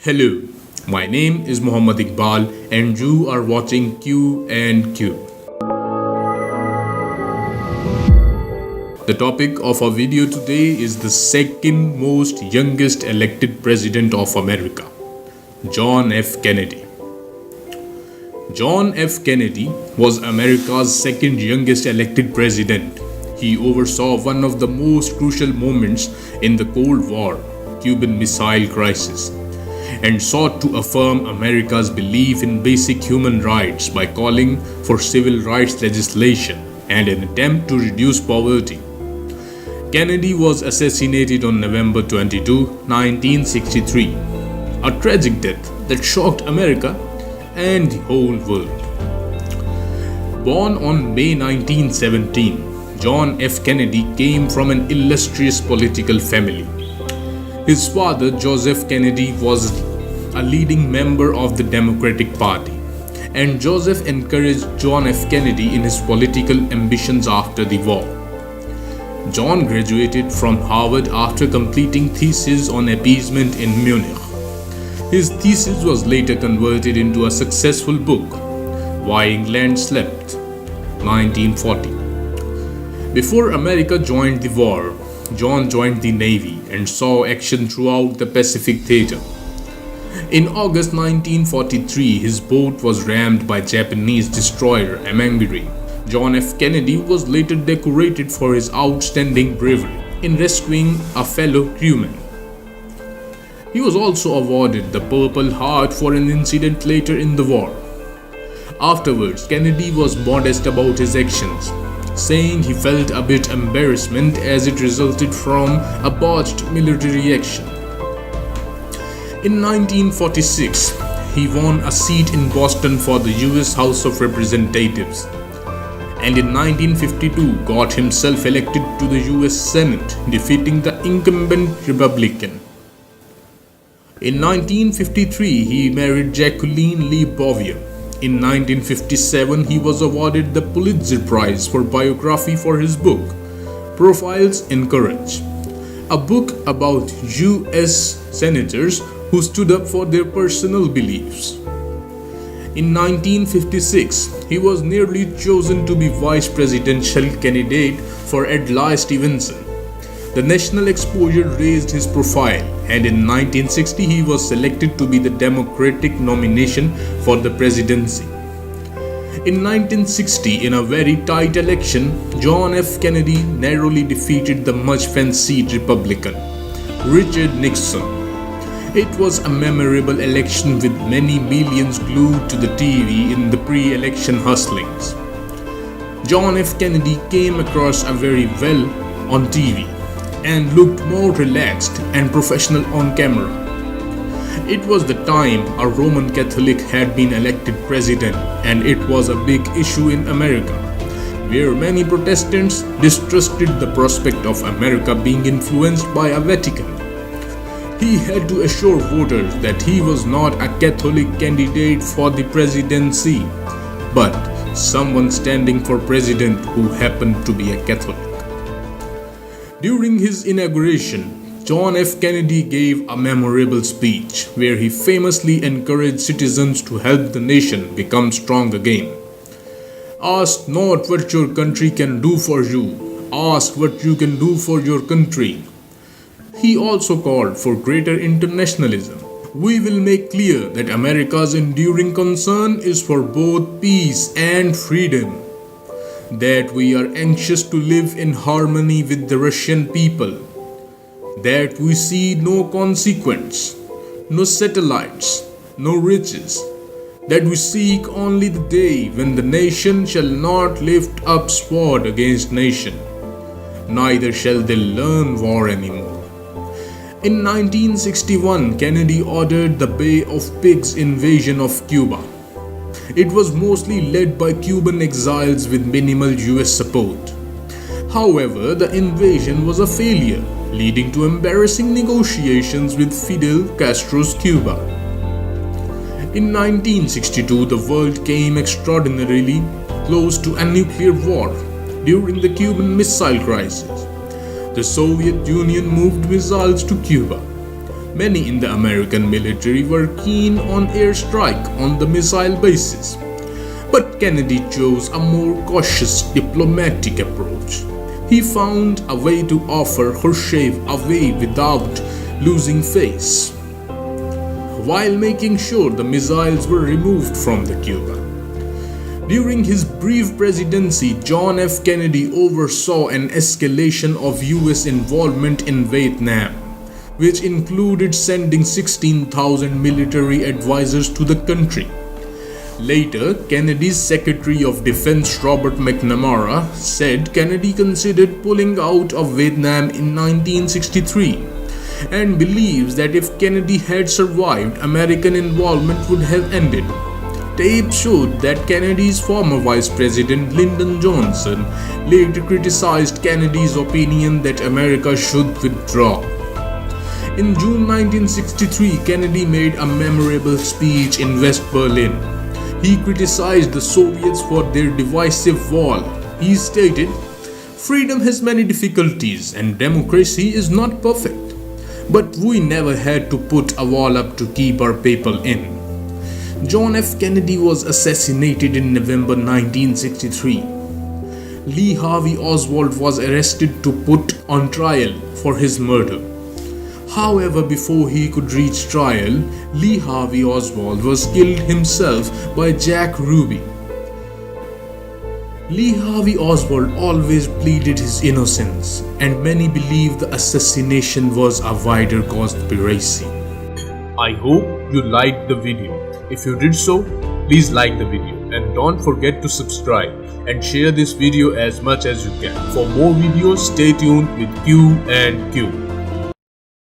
Hello, my name is Muhammad Iqbal and you are watching Q and Q. The topic of our video today is the second most youngest elected president of America, John F. Kennedy. John F. Kennedy was America's second youngest elected president. He oversaw one of the most crucial moments in the Cold War, Cuban Missile Crisis, and sought to affirm America's belief in basic human rights by calling for civil rights legislation and an attempt to reduce poverty. Kennedy was assassinated on November 22, 1963, a tragic death that shocked America and the whole world. Born on May 1917, John F. Kennedy came from an illustrious political family. His father, Joseph Kennedy, was a leading member of the Democratic Party, and Joseph encouraged John F. Kennedy in his political ambitions after the war. John graduated from Harvard after completing thesis on appeasement in Munich. His thesis was later converted into a successful book, Why England Slept, 1940. Before America joined the war, John joined the Navy and saw action throughout the Pacific Theater. In August 1943, his boat was rammed by Japanese destroyer Amangiri. John F. Kennedy was later decorated for his outstanding bravery in rescuing a fellow crewman. He was also awarded the Purple Heart for an incident later in the war. Afterwards, Kennedy was modest about his actions, saying he felt a bit embarrassment as it resulted from a botched military action. In 1946, he won a seat in Boston for the US House of Representatives, and in 1952 got himself elected to the US Senate, defeating the incumbent Republican. In 1953, he married Jacqueline Lee Bouvier. In 1957, he was awarded the Pulitzer Prize for biography for his book, Profiles in Courage, a book about US senators who stood up for their personal beliefs. In 1956, he was nearly chosen to be vice presidential candidate for Adlai Stevenson. The national exposure raised his profile, and in 1960 he was selected to be the Democratic nomination for the presidency. In 1960, in a very tight election, John F. Kennedy narrowly defeated the much-fancied Republican, Richard Nixon. It was a memorable election with many millions glued to the TV in the pre-election hustlings. John F. Kennedy came across very well on TV and looked more relaxed and professional on camera. It was the time a Roman Catholic had been elected president, and it was a big issue in America, where many Protestants distrusted the prospect of America being influenced by a Vatican. He had to assure voters that he was not a Catholic candidate for the presidency, but someone standing for president who happened to be a Catholic. During his inauguration, John F. Kennedy gave a memorable speech where he famously encouraged citizens to help the nation become strong again. Ask not what your country can do for you, ask what you can do for your country. He also called for greater internationalism. We will make clear that America's enduring concern is for both peace and freedom, that we are anxious to live in harmony with the Russian people, that we see no consequence, no satellites, no riches, that we seek only the day when the nation shall not lift up sword against nation, neither shall they learn war anymore. In 1961, Kennedy ordered the Bay of Pigs invasion of Cuba. It was mostly led by Cuban exiles with minimal US support. However, the invasion was a failure, leading to embarrassing negotiations with Fidel Castro's Cuba. In 1962, the world came extraordinarily close to a nuclear war during the Cuban Missile Crisis. The Soviet Union moved missiles to Cuba. Many in the American military were keen on airstrike on the missile bases, but Kennedy chose a more cautious diplomatic approach. He found a way to offer Khrushchev a way without losing face, while making sure the missiles were removed from the Cuba. During his brief presidency, John F. Kennedy oversaw an escalation of US involvement in Vietnam, which included sending 16,000 military advisors to the country. Later, Kennedy's Secretary of Defense Robert McNamara said Kennedy considered pulling out of Vietnam in 1963 and believes that if Kennedy had survived, American involvement would have ended. Tape showed that Kennedy's former Vice President Lyndon Johnson later criticized Kennedy's opinion that America should withdraw. In June 1963, Kennedy made a memorable speech in West Berlin. He criticized the Soviets for their divisive wall. He stated, "Freedom has many difficulties and democracy is not perfect, but we never had to put a wall up to keep our people in." John F. Kennedy was assassinated in November 1963. Lee Harvey Oswald was arrested to put on trial for his murder. However, before he could reach trial, Lee Harvey Oswald was killed himself by Jack Ruby. Lee Harvey Oswald always pleaded his innocence, and many believe the assassination was a wider conspiracy. I hope you liked the video. If you did so, please like the video and don't forget to subscribe and share this video as much as you can. For more videos, stay tuned with Q and Q.